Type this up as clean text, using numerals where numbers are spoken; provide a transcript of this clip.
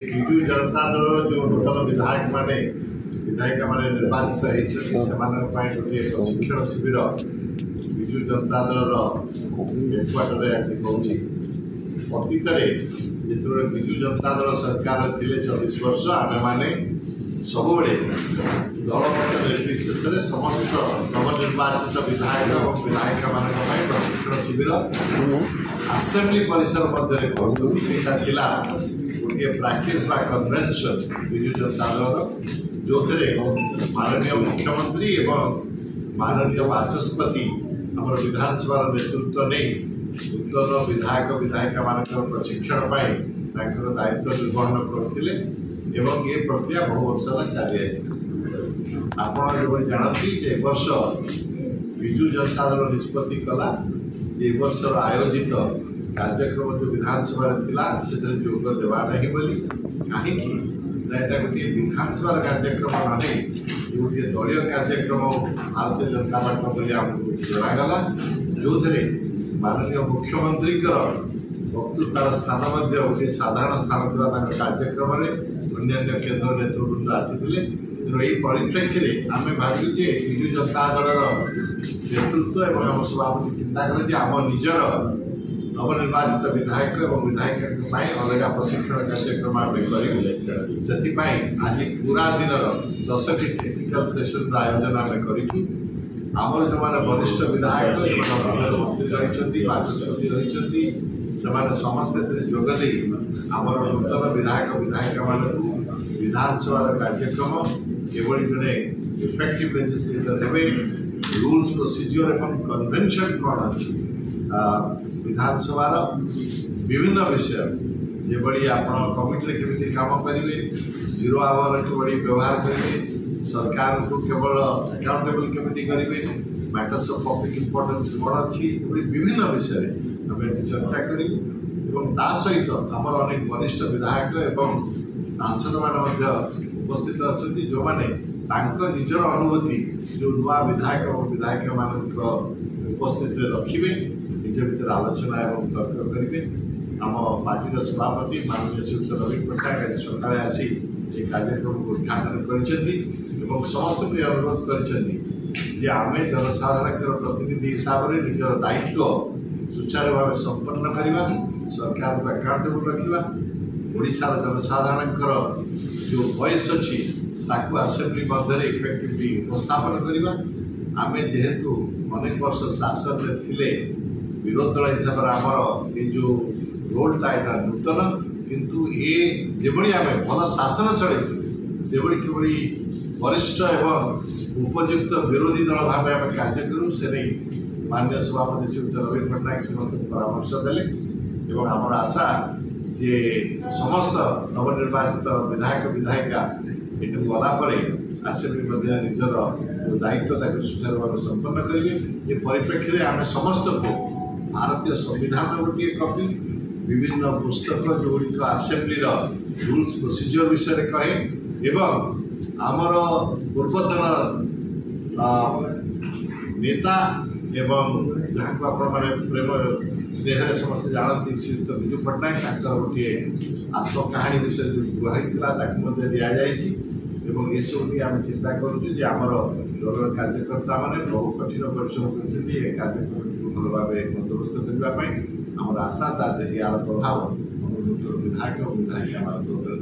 ବିଜୁ ଜନତା ଦଳର ଯେଉଁ ନୂତନ ବିଧାୟିକା ମାନେ ନିର୍ବାଚିତ ହେଇଛନ୍ତି ସେମାନଙ୍କ ପାଇଁ ଗୋଟିଏ ପ୍ରଶିକ୍ଷଣ ଶିବିର ବିଜୁ ଜନତା ଦଳର ହେଡ଼କ୍ୱାର୍ଟରରେ ଆଜି ହେଉଛି। ଅତୀତରେ ଯେତେବେଳେ ବିଜୁ ଜନତା ଦଳ ସରକାର ଥିଲେ 24 ବର୍ଷ ଆମେମାନେ ସବୁବେଳେ ଦଳମତ ନିର୍ବିଶେଷରେ ସମସ୍ତ ନବନିର୍ବାଚିତ ବିଧାୟକ ଏବଂ ବିଧାୟିକାମାନଙ୍କ ପାଇଁ ପ୍ରଶିକ୍ଷଣ ଶିବିର ଆସେମ୍ବଲି ପରିସର ମଧ୍ୟରେ କରୁଥିଲୁ। ସେଇଟା ଥିଲା ଗୋଟିଏ ପ୍ରାକ୍ଟିସ୍ ବା କନଭେନସନ୍ ବିଜୁ ଜନତା ଦଳର, ଯେଉଁଥିରେ ମାନନୀୟ ମୁଖ୍ୟମନ୍ତ୍ରୀ ଏବଂ ମାନନୀୟ ବାଚସ୍ପତି ଆମର ବିଧାନସଭାର ନେତୃତ୍ୱ ନେଇ ନୂତନ ବିଧାୟକ ବିଧାୟିକାମାନଙ୍କର ପ୍ରଶିକ୍ଷଣ ପାଇଁ ତାଙ୍କର ଦାୟିତ୍ୱ ନିର୍ବହନ କରୁଥିଲେ ଏବଂ ଏ ପ୍ରକ୍ରିୟା ବହୁ ବର୍ଷ ହେଲା ଚାଲି ଆସିଥିଲା। ଆପଣ ଯେଭଳି ଜାଣନ୍ତି ଯେ ଏ ବର୍ଷ ବିଜୁ ଜନତା ଦଳ ନିଷ୍ପତ୍ତି କଲା ଯେ ଏ ବର୍ଷର ଆୟୋଜିତ କାର୍ଯ୍ୟକ୍ରମ ଯେଉଁ ବିଧାନସଭାରେ ଥିଲା ସେଥିରେ ଯୋଗ ଦେବା ନାହିଁ ବୋଲି। କାହିଁକି ନା ଏଇଟା ଗୋଟିଏ ବିଧାନସଭାର କାର୍ଯ୍ୟକ୍ରମ ନୁହେଁ, ଗୋଟିଏ ଦଳୀୟ କାର୍ଯ୍ୟକ୍ରମ ଭାରତୀୟ ଜନତା ପାର୍ଟି ବୋଲି ଆମକୁ ଜଣାଗଲା, ଯେଉଁଥିରେ ମାନନୀୟ ମୁଖ୍ୟମନ୍ତ୍ରୀଙ୍କର ବକ୍ତୃତାର ସ୍ଥାନ ମଧ୍ୟ ଗୋଟିଏ ସାଧାରଣ ସ୍ଥାନ ଥିଲା ତାଙ୍କ କାର୍ଯ୍ୟକ୍ରମରେ। ଅନ୍ୟାନ୍ୟ କେନ୍ଦ୍ର ନେତୃବୃନ୍ଦ ଆସିଥିଲେ। ତେଣୁ ଏହି ପରିପ୍ରେକ୍ଷୀରେ ଆମେ ଭାବିଲୁ ଯେ ବିଜୁ ଜନତା ଦଳର ନେତୃତ୍ୱ ଏବଂ ଆମ ସଭାପତି ଚିନ୍ତା କଲେ ଯେ ଆମ ନିଜର ନବନିର୍ବାଚିତ ବିଧାୟକ ଏବଂ ବିଧାୟିକାଙ୍କ ପାଇଁ ଅଲଗା ପ୍ରଶିକ୍ଷଣ କାର୍ଯ୍ୟକ୍ରମ ଆମେ କରିବୁ। ସେଥିପାଇଁ ଆଜି ପୁରା ଦିନର 10ଟି ଟେକ୍ନିକାଲ ସେସନର ଆୟୋଜନ ଆମେ କରିଛୁ। ଆମର ଯେଉଁମାନେ ବରିଷ୍ଠ ବିଧାୟକ ମନ୍ତ୍ରୀ ରହିଛନ୍ତି, ବାଚସ୍ପତି ରହିଛନ୍ତି, ସେମାନେ ସମସ୍ତେ ଏଥିରେ ଯୋଗ ଦେଇ ଆମର ନୂତନ ବିଧାୟକ ବିଧାୟିକାମାନଙ୍କୁ ବିଧାନସଭାର କାର୍ଯ୍ୟକ୍ରମ କିଭଳି ଜଣେ ଇଫେକ୍ଟିଭ୍ ଲେଜିସ୍ଲେଟର ହେବେ, ରୁଲ୍ସ ପ୍ରୋସିଜିଓର ଏବଂ କନଭେନସନ୍ କ'ଣ ଅଛି ବିଧାନସଭାର ବିଭିନ୍ନ ବିଷୟ, ଯେଭଳି ଆପଣ କମିଟିରେ କେମିତି କାମ କରିବେ, 0 ଆୱାର କିଭଳି ବ୍ୟବହାର କରିବେ, ସରକାରଙ୍କୁ କେବଳ ଆକାଉଣ୍ଟେବଲ୍ କେମିତି କରିବେ, ମ୍ୟାଟର୍ସ ଅଫ୍ ପବ୍ଲିକ୍ ଇମ୍ପୋର୍ଟାନ୍ସ କ'ଣ ଅଛି, ଏଭଳି ବିଭିନ୍ନ ବିଷୟରେ ଆମେ ଆଜି ଚର୍ଚ୍ଚା କରିବୁ। ଏବଂ ତା ସହିତ ଆମର ଅନେକ ବରିଷ୍ଠ ବିଧାୟକ ଏବଂ ସାଂସଦମାନେ ମଧ୍ୟ ଉପସ୍ଥିତ ଅଛନ୍ତି, ଯେଉଁମାନେ ତାଙ୍କ ନିଜର ଅନୁଭୂତି ଯେଉଁ ନୂଆ ବିଧାୟକ ଏବଂ ବିଧାୟିକାମାନଙ୍କ ଉପସ୍ଥିତିରେ ରଖିବେ, ନିଜ ଭିତରେ ଆଲୋଚନା ଏବଂ ତର୍କ କରିବେ। ଆମ ପାର୍ଟିର ସଭାପତି ମାନନୀୟ ଶ୍ରୀଯୁକ୍ତ ନବୀନ ପଟ୍ଟନାୟକ ଆଜି ସକାଳେ ଆସି ଏ କାର୍ଯ୍ୟକ୍ରମକୁ ଉଦ୍ଘାଟନ କରିଛନ୍ତି ଏବଂ ସମସ୍ତଙ୍କୁ ଏ ଅନୁରୋଧ କରିଛନ୍ତି ଯେ ଆମେ ଜନସାଧାରଣଙ୍କର ପ୍ରତିନିଧି ହିସାବରେ ନିଜର ଦାୟିତ୍ୱ ସୁଚାରୁ ଭାବେ ସମ୍ପନ୍ନ କରିବା, ସରକାରଙ୍କୁ ଆକାଉଣ୍ଟେବଲ୍ ରଖିବା, ଓଡ଼ିଶାର ଜନସାଧାରଣଙ୍କର ଯେଉଁ ଭଏସ୍ ଅଛି ତାକୁ ଆସେମ୍ବଲି ମଧ୍ୟରେ ଇଫେକ୍ଟିଭଲି ଉପସ୍ଥାପନ କରିବା। ଆମେ ଯେହେତୁ ଅନେକ ବର୍ଷ ଶାସନରେ ଥିଲେ, ବିରୋଧୀ ଦଳ ହିସାବରେ ଆମର ଏ ଯେଉଁ ରୋଲ୍ଟା ଏଇଟା ନୂତନ, କିନ୍ତୁ ଏ ଯେଭଳି ଆମେ ଭଲ ଶାସନ ଚଳେଇଥିଲୁ ସେଭଳି କିଭଳି ବରିଷ୍ଠ ଏବଂ ଉପଯୁକ୍ତ ବିରୋଧୀ ଦଳ ଭାବେ ଆମେ କାର୍ଯ୍ୟ କରୁ, ସେ ନେଇ ମାନ୍ୟ ସଭାପତି ଶ୍ରୀଯୁକ୍ତ ନବୀନ ପଟ୍ଟନାୟକ ସମସ୍ତଙ୍କୁ ପରାମର୍ଶ ଦେଲେ ଏବଂ ଆମର ଆଶା ଯେ ସମସ୍ତ ନବନିର୍ବାଚିତ ବିଧାୟକ ବିଧାୟିକା ଏଠୁ ଗଲା ପରେ ଆସେମ୍ବଲି ମଧ୍ୟରେ ନିଜର ଯେଉଁ ଦାୟିତ୍ୱ ତାକୁ ସୁଚାରୁ ଭାବେ ସମ୍ପନ୍ନ କରିବେ। ଏ ପରିପ୍ରେକ୍ଷୀରେ ଆମେ ସମସ୍ତଙ୍କୁ ଭାରତୀୟ ସମ୍ବିଧାନର ଗୋଟିଏ କପି, ବିଭିନ୍ନ ପୁସ୍ତକ ଯେଉଁଗୁଡ଼ିକ ଆସେମ୍ବଲିର ରୁଲ୍ସ ପ୍ରୋସିଜିଓର ବିଷୟରେ କହେ ଏବଂ ଆମର ପୂର୍ବତନ ନେତା ଏବଂ ଯାହାକୁ ଆପଣମାନେ ପ୍ରେମ ସ୍ନେହରେ ସମସ୍ତେ ଜାଣନ୍ତି ଶ୍ରୀଯୁକ୍ତ ବିଜୁ ପଟ୍ଟନାୟକ, ତାଙ୍କର ଗୋଟିଏ ଆତ୍ମକାହାଣୀ ବିଷୟରେ ଯେଉଁ କୁହା ହେଇଥିଲା ତାକୁ ମଧ୍ୟ ଦିଆଯାଇଛି। ଏବଂ ଏସବୁ ନେଇ ଆମେ ଚିନ୍ତା କରୁଛୁ ଯେ ଆମର ଦଳର କାର୍ଯ୍ୟକର୍ତ୍ତାମାନେ ବହୁ କଠିନ ପରିଶ୍ରମ କରିଛନ୍ତି ଏ କାର୍ଯ୍ୟକ୍ରମକୁ ଭଲ ଭାବେ ବନ୍ଦୋବସ୍ତ କରିବା ପାଇଁ। ଆମର ଆଶା ତା ଏହାର ପ୍ରଭାବ ଆମର ନୂତନ ବିଧାୟକ ଓ ବିଧାୟିକାମାନଙ୍କ ଉପରେ